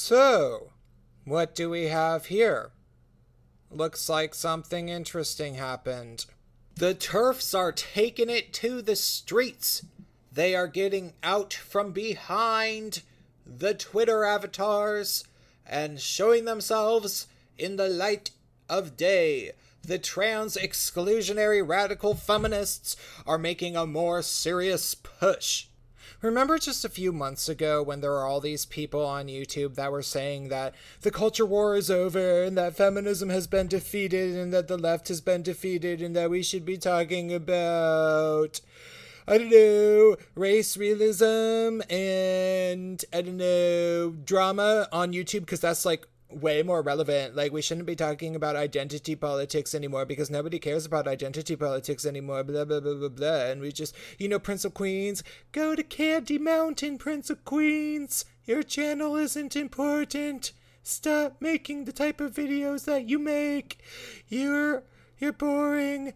So, what do we have here? Looks like something interesting happened. The Terfs are taking it to the streets. They are getting out from behind the Twitter avatars and showing themselves in the light of day. The trans exclusionary radical feminists are making a more serious push. Remember just a few months ago when there were all these people on YouTube that were saying that the culture war is over and that feminism has been defeated and that the left has been defeated and that we should be talking about, I don't know, race realism and, I don't know, drama on YouTube, because that's like way more relevant. Like, we shouldn't be talking about identity politics anymore because nobody cares about identity politics anymore, blah, blah, blah, blah, blah. And we just, Prince of Queens, go to Candy Mountain, Prince of Queens. Your channel isn't important. Stop making the type of videos that you make. You're boring.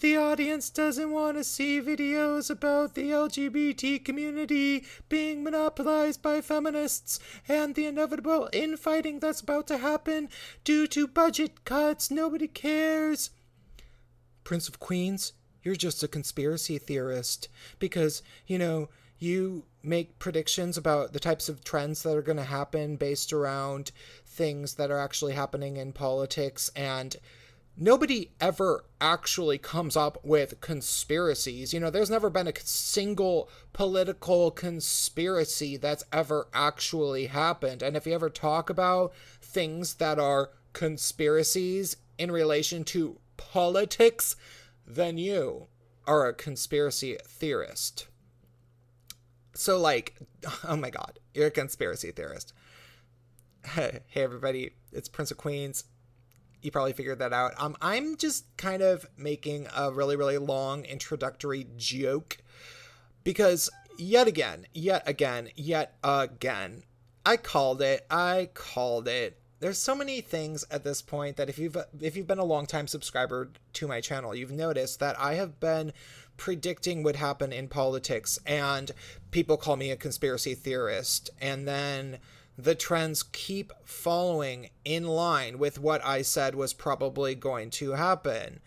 The audience doesn't want to see videos about the LGBT community being monopolized by feminists and the inevitable infighting that's about to happen due to budget cuts. Nobody cares. Prince of Queens, you're just a conspiracy theorist because, you make predictions about the types of trends that are going to happen based around things that are actually happening in politics, and nobody ever actually comes up with conspiracies. There's never been a single political conspiracy that's ever actually happened. And if you ever talk about things that are conspiracies in relation to politics, then you are a conspiracy theorist. So, oh my God, you're a conspiracy theorist. Hey, everybody, it's Prince of Queens. You probably figured that out. I'm just kind of making a really, really long introductory joke because yet again, I called it. There's so many things at this point that if you've been a long time subscriber to my channel, you've noticed that I have been predicting what happen in politics, and people call me a conspiracy theorist, and then the trends keep following in line with what I said was probably going to happen.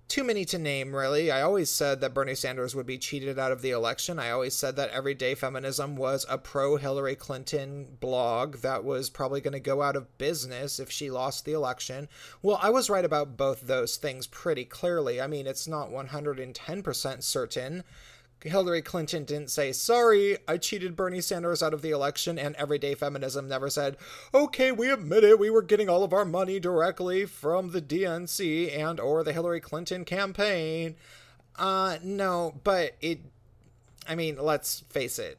Too many to name, really. I always said that Bernie Sanders would be cheated out of the election. I always said that Everyday Feminism was a pro-Hillary Clinton blog that was probably going to go out of business if she lost the election. Well, I was right about both those things pretty clearly. I mean, it's not 110% certain. Hillary Clinton didn't say, sorry, I cheated Bernie Sanders out of the election, and Everyday Feminism never said, okay, we admit it, we were getting all of our money directly from the DNC and or the Hillary Clinton campaign. No, but let's face it.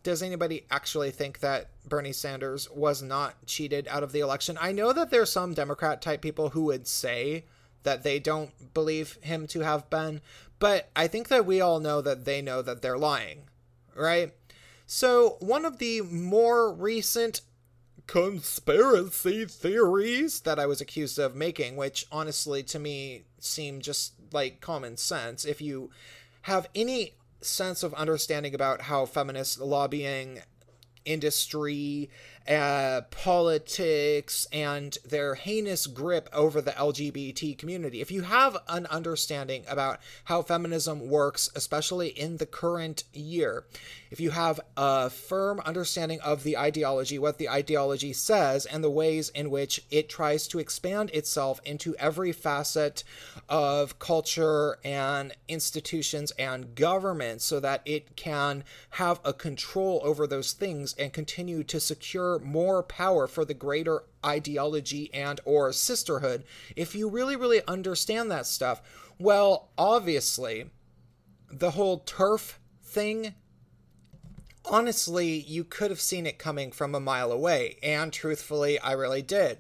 Does anybody actually think that Bernie Sanders was not cheated out of the election? I know that there's some Democrat-type people who would say that they don't believe him to have been, but I think that we all know that they know that they're lying, right? So one of the more recent conspiracy theories that I was accused of making, which honestly to me seemed just like common sense, if you have any sense of understanding about how feminist lobbying, industry, politics, and their heinous grip over the LGBT community. If you have an understanding about how feminism works, especially in the current year, if you have a firm understanding of the ideology, what the ideology says, and the ways in which it tries to expand itself into every facet of culture and institutions and government so that it can have a control over those things and continue to secure more power for the greater ideology and or sisterhood, if you really, really understand that stuff, well, obviously, the whole TERF thing, honestly, you could have seen it coming from a mile away, and truthfully, I really did.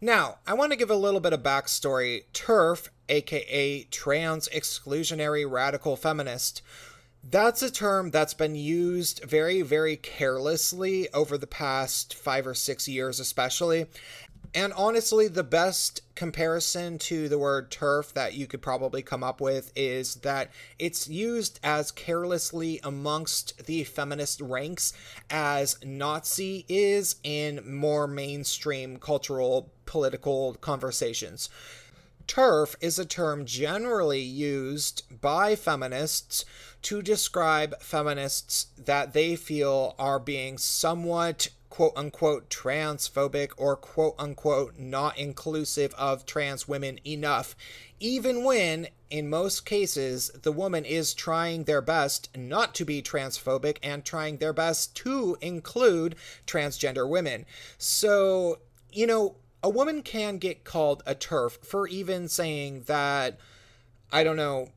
Now, I want to give a little bit of backstory. TERF, aka Trans Exclusionary Radical Feminist, that's a term that's been used very, very carelessly over the past 5 or 6 years especially. And honestly, the best comparison to the word TERF that you could probably come up with is that it's used as carelessly amongst the feminist ranks as Nazi is in more mainstream cultural political conversations. TERF is a term generally used by feminists to describe feminists that they feel are being somewhat quote-unquote transphobic or quote-unquote not inclusive of trans women enough, even when, in most cases, the woman is trying their best not to be transphobic and trying their best to include transgender women. So, you know, a woman can get called a TERF for even saying that, I don't know,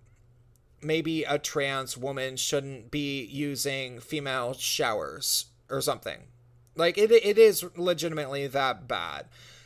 maybe a trans woman shouldn't be using female showers or something. Like, it is legitimately that bad.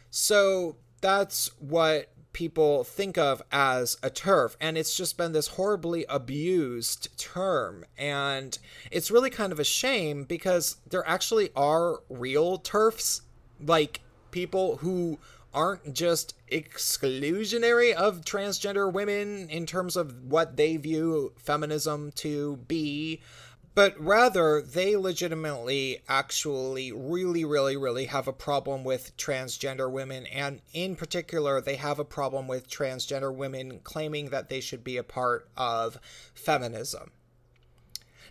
So that's what people think of as a TERF, and it's just been this horribly abused term. And it's really kind of a shame because there actually are real TERFs, like people who aren't just exclusionary of transgender women in terms of what they view feminism to be, but rather they legitimately actually really have a problem with transgender women, and in particular they have a problem with transgender women claiming that they should be a part of feminism.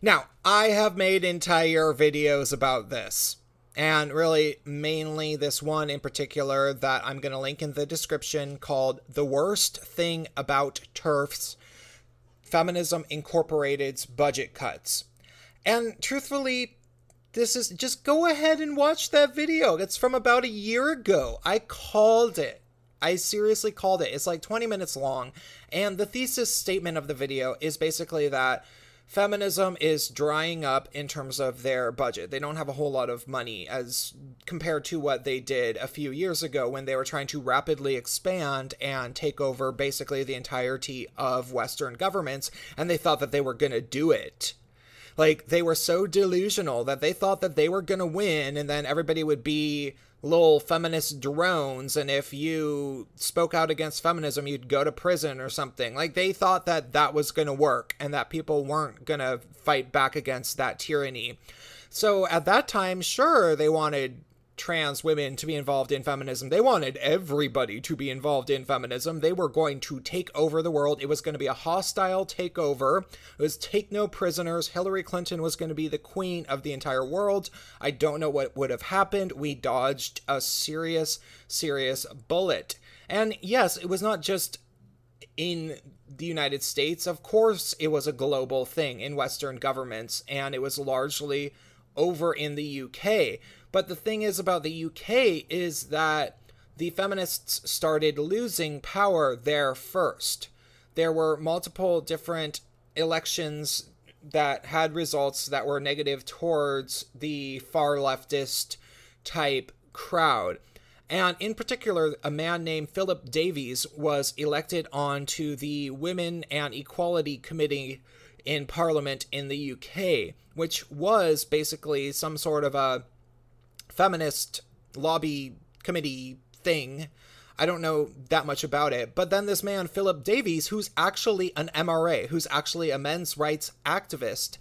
Now, I have made entire videos about this, and really mainly this one in particular that I'm going to link in the description called The Worst Thing About TERFs, Feminism Incorporated's Budget Cuts. And truthfully, this is, just go ahead and watch that video. It's from about a year ago. I called it. I seriously called it. It's like 20 minutes long. And the thesis statement of the video is basically that feminism is drying up in terms of their budget. They don't have a whole lot of money as compared to what they did a few years ago when they were trying to rapidly expand and take over basically the entirety of Western governments, and they thought that they were going to do it. Like, they were so delusional that they thought that they were going to win, and then everybody would be little feminist drones, and if you spoke out against feminism, you'd go to prison or something. Like, they thought that that was going to work, and that people weren't going to fight back against that tyranny. So at that time, sure, they wanted trans women to be involved in feminism. They wanted everybody to be involved in feminism. They were going to take over the world. It was going to be a hostile takeover. It was take no prisoners. Hillary Clinton was going to be the queen of the entire world. I don't know what would have happened. We dodged a serious bullet. And yes, it was not just in the United States. Of course, it was a global thing in Western governments, and it was largely over in the UK. But the thing is about the UK is that the feminists started losing power there first. There were multiple different elections that had results that were negative towards the far leftist type crowd. And in particular, a man named Philip Davies was elected onto the Women and Equality Committee in Parliament in the UK, which was basically some sort of a feminist lobby committee thing. I don't know that much about it. But then this man, Philip Davies, who's actually an MRA, who's actually a men's rights activist,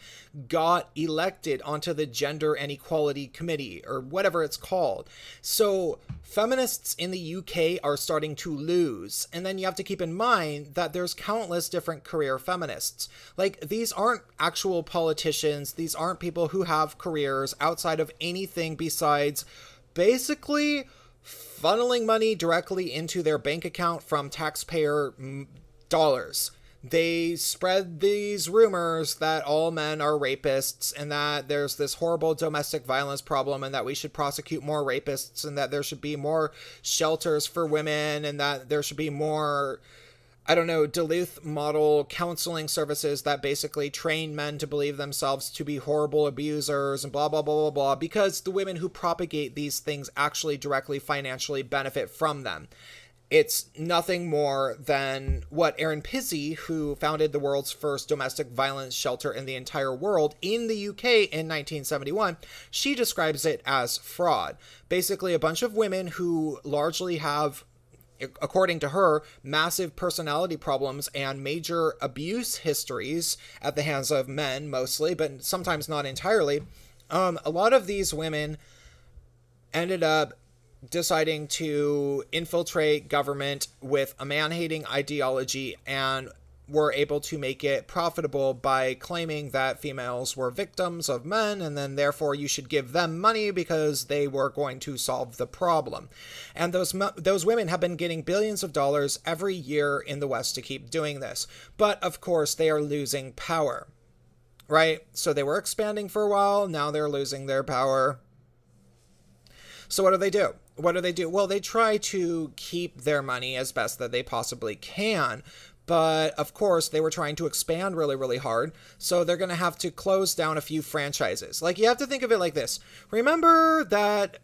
got elected onto the Gender and Equality Committee, or whatever it's called. So feminists in the UK are starting to lose. And then you have to keep in mind that there's countless different career feminists. Like, these aren't actual politicians. These aren't people who have careers outside of anything besides basically funneling money directly into their bank account from taxpayer dollars. They spread these rumors that all men are rapists, and that there's this horrible domestic violence problem, and that we should prosecute more rapists, and that there should be more shelters for women, and that there should be more, I don't know, Duluth model counseling services that basically train men to believe themselves to be horrible abusers and blah, blah, blah, blah, blah, because the women who propagate these things actually directly financially benefit from them. It's nothing more than what Erin Pizzey, who founded the world's first domestic violence shelter in the entire world in the UK in 1971, she describes it as fraud. Basically, a bunch of women who largely have, according to her, massive personality problems and major abuse histories at the hands of men mostly, but sometimes not entirely. A lot of these women ended up deciding to infiltrate government with a man-hating ideology and were able to make it profitable by claiming that females were victims of men and then therefore you should give them money because they were going to solve the problem. And those women have been getting billions of dollars every year in the West to keep doing this. But of course they are losing power, right? So they were expanding for a while, now they're losing their power. So what do they do? What do they do? Well, they try to keep their money as best that they possibly can. But of course, they were trying to expand really, really hard. So they're going to have to close down a few franchises. Like, you have to think of it like this. Remember that,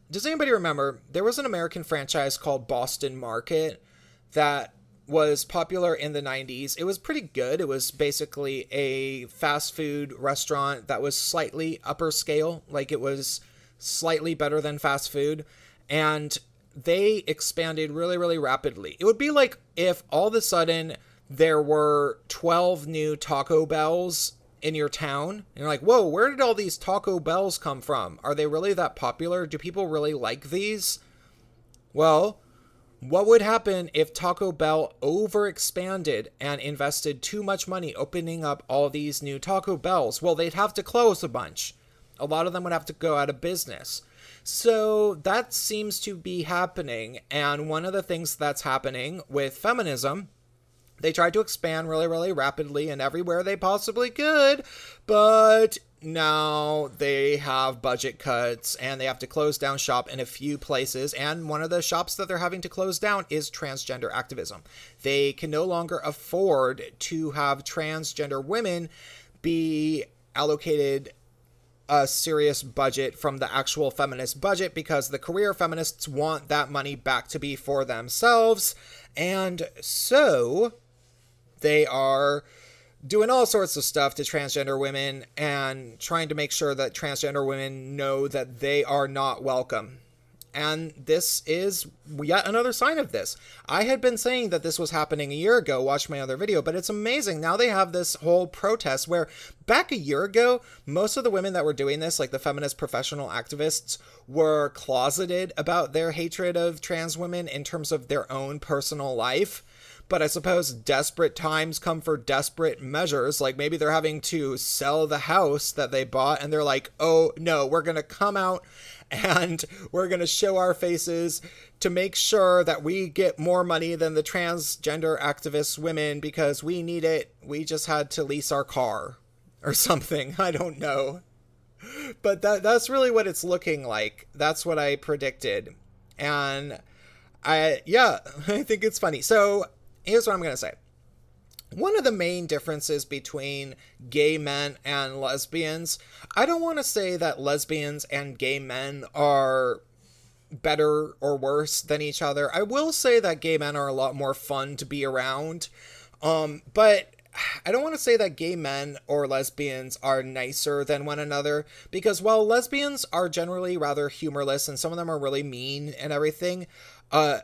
does anybody remember, there was an American franchise called Boston Market that was popular in the 90s. It was pretty good. It was basically a fast food restaurant that was slightly upper scale. Like, it was slightly better than fast food. And they expanded really, really rapidly. It would be like if all of a sudden there were 12 new Taco Bells in your town. And you're like, whoa, where did all these Taco Bells come from? Are they really that popular? Do people really like these? Well, what would happen if Taco Bell overexpanded and invested too much money opening up all these new Taco Bells? Well, they'd have to close a bunch. A lot of them would have to go out of business. So that seems to be happening. And one of the things that's happening with feminism, they tried to expand really, really rapidly and everywhere they possibly could, but now they have budget cuts and they have to close down shop in a few places. And one of the shops that they're having to close down is transgender activism. They can no longer afford to have transgender women be allocated a serious budget from the actual feminist budget because the career feminists want that money back to be for themselves. And so they are doing all sorts of stuff to transgender women and trying to make sure that transgender women know that they are not welcome. And this is yet another sign of this. I had been saying that this was happening a year ago, watch my other video, but it's amazing. Now they have this whole protest where back a year ago, most of the women that were doing this, like the feminist professional activists, were closeted about their hatred of trans women in terms of their own personal life. But I suppose desperate times come for desperate measures. Like maybe they're having to sell the house that they bought and they're like, oh no, we're going to come out and we're going to show our faces to make sure that we get more money than the transgender activist women because we need it. We just had to lease our car or something. I don't know. But that's really what it's looking like. That's what I predicted. And I think it's funny. So here's what I'm going to say. One of the main differences between gay men and lesbians, I don't want to say that lesbians and gay men are better or worse than each other. I will say that gay men are a lot more fun to be around. But I don't want to say that gay men or lesbians are nicer than one another, because while lesbians are generally rather humorless and some of them are really mean and everything,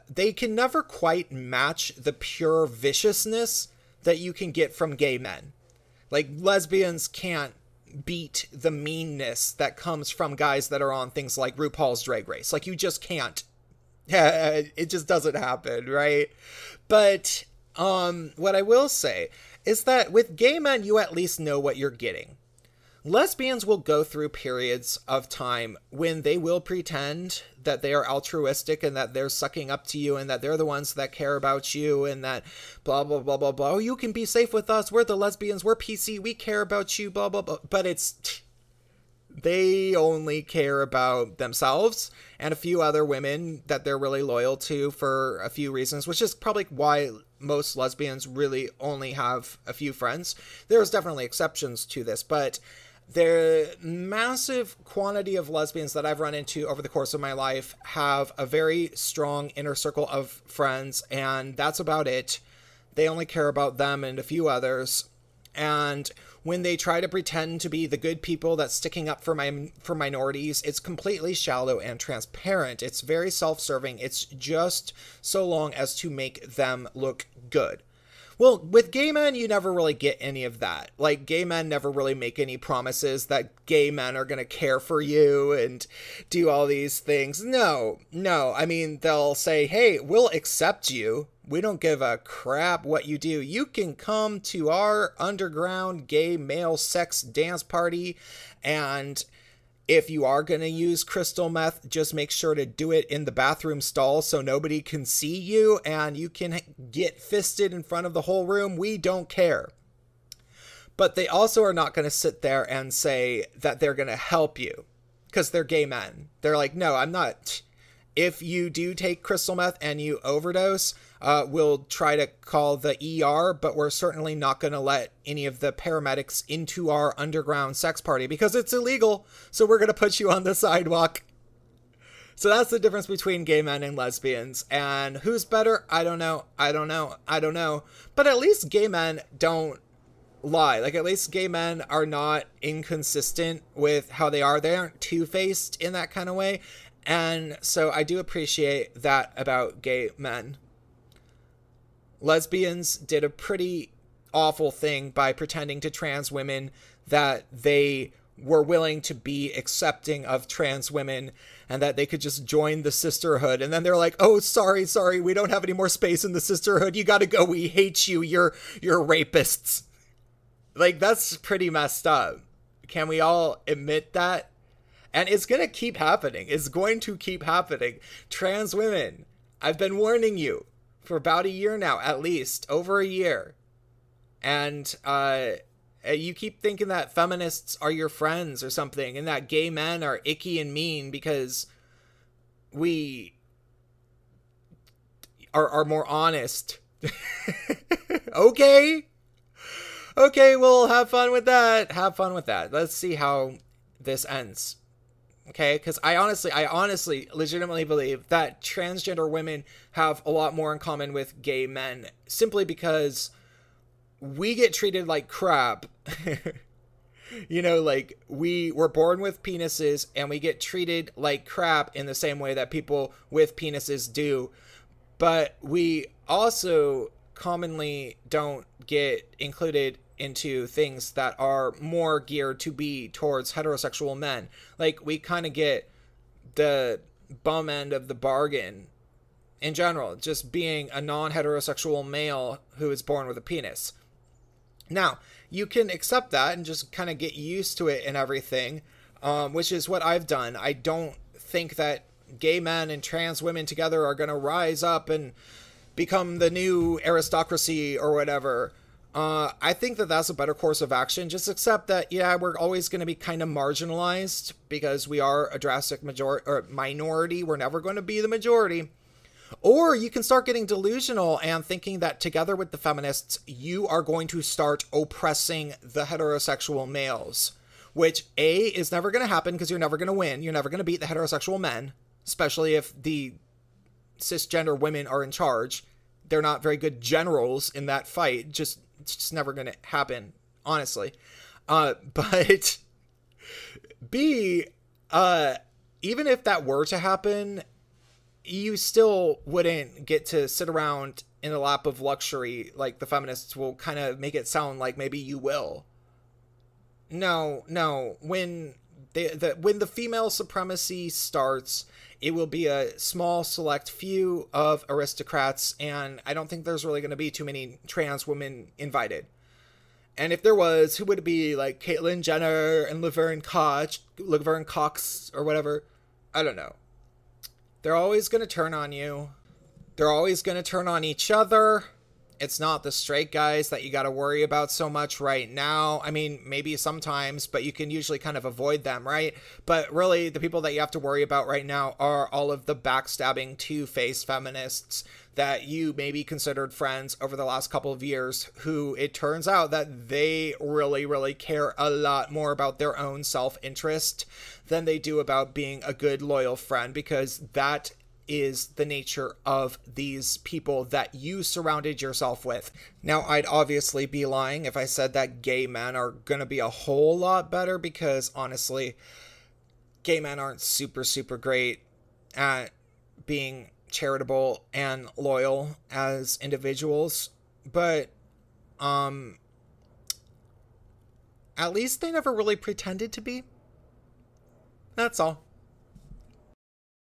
they can never quite match the pure viciousness that you can get from gay men. Like, lesbians can't beat the meanness that comes from guys that are on things like RuPaul's Drag Race. Like, you just can't. It just doesn't happen, right? But what I will say is that with gay men, you at least know what you're getting. Lesbians will go through periods of time when they will pretend that they are altruistic and that they're sucking up to you and that they're the ones that care about you and that blah, blah, blah, blah, blah. Oh, you can be safe with us. We're the lesbians. We're PC. We care about you, blah, blah, blah. But they only care about themselves and a few other women that they're really loyal to for a few reasons, which is probably why most lesbians really only have a few friends. There's definitely exceptions to this, but The massive quantity of lesbians that I've run into over the course of my life have a very strong inner circle of friends, and that's about it. They only care about them and a few others. And when they try to pretend to be the good people that's sticking up for minorities, it's completely shallow and transparent. It's very self-serving. It's just so long as to make them look good. Well, with gay men, you never really get any of that. Like, gay men never really make any promises that gay men are going to care for you and do all these things. No. I mean, they'll say, hey, we'll accept you. We don't give a crap what you do. You can come to our underground gay male sex dance party, and if you are going to use crystal meth, just make sure to do it in the bathroom stall so nobody can see you and you can get fisted in front of the whole room. We don't care. But they also are not going to sit there and say that they're going to help you because they're gay men. They're like, no, I'm not. If you do take crystal meth and you overdose, we'll try to call the ER, but we're certainly not going to let any of the paramedics into our underground sex party because it's illegal. So we're going to put you on the sidewalk. So that's the difference between gay men and lesbians. And who's better? I don't know. But at least gay men don't lie. Like, at least gay men are not inconsistent with how they are. They aren't two-faced in that kind of way. And so I do appreciate that about gay men. Lesbians did a pretty awful thing by pretending to trans women that they were willing to be accepting of trans women and that they could just join the sisterhood. And then they're like, oh, sorry, we don't have any more space in the sisterhood. You got to go. We hate you. You're rapists. Like, that's pretty messed up. Can we all admit that? And it's going to keep happening. It's going to keep happening. Trans women, I've been warning you for about a year now, at least, over a year. And you keep thinking that feminists are your friends or something, and that gay men are icky and mean because we are more honest. Okay, well, have fun with that. Let's see how this ends. Okay, because I honestly, legitimately believe that transgender women have a lot more in common with gay men, simply because we get treated like crap. You know, like, we were born with penises and we get treated like crap in the same way that people with penises do. But we also commonly don't get included into things that are more geared to be towards heterosexual men. Like, we kind of get the bum end of the bargain in general, just being a non-heterosexual male who is born with a penis. Now, you can accept that and just kind of get used to it and everything, which is what I've done. I don't think that gay men and trans women together are going to rise up and become the new aristocracy or whatever. I think that that's a better course of action. Just accept that, yeah, we're always going to be kind of marginalized because we are a drastic minority. We're never going to be the majority. Or you can start getting delusional and thinking that together with the feminists, you are going to start oppressing the heterosexual males, which A, is never going to happen because you're never going to win. You're never going to beat the heterosexual men, especially if the cisgender women are in charge. They're not very good generals in that fight. It's just never going to happen, honestly. But B, even if that were to happen, you still wouldn't get to sit around in a lap of luxury like the feminists will kind of make it sound like maybe you will. No. When the female supremacy starts, it will be a small select few of aristocrats, and I don't think there's really going to be too many trans women invited. And if there was, who would it be? Like Caitlyn Jenner and Laverne Cox or whatever? I don't know. They're always going to turn on you. They're always going to turn on each other. It's not the straight guys that you got to worry about so much right now. I mean, maybe sometimes, but you can usually kind of avoid them, right? But really, the people that you have to worry about right now are all of the backstabbing, two-faced feminists that you maybe considered friends over the last couple of years, who it turns out that they really, really care a lot more about their own self-interest than they do about being a good, loyal friend, because that is the nature of these people that you surrounded yourself with. Now, I'd obviously be lying if I said that gay men are going to be a whole lot better, because honestly, gay men aren't super, super great at being charitable and loyal as individuals, but at least they never really pretended to be. That's all.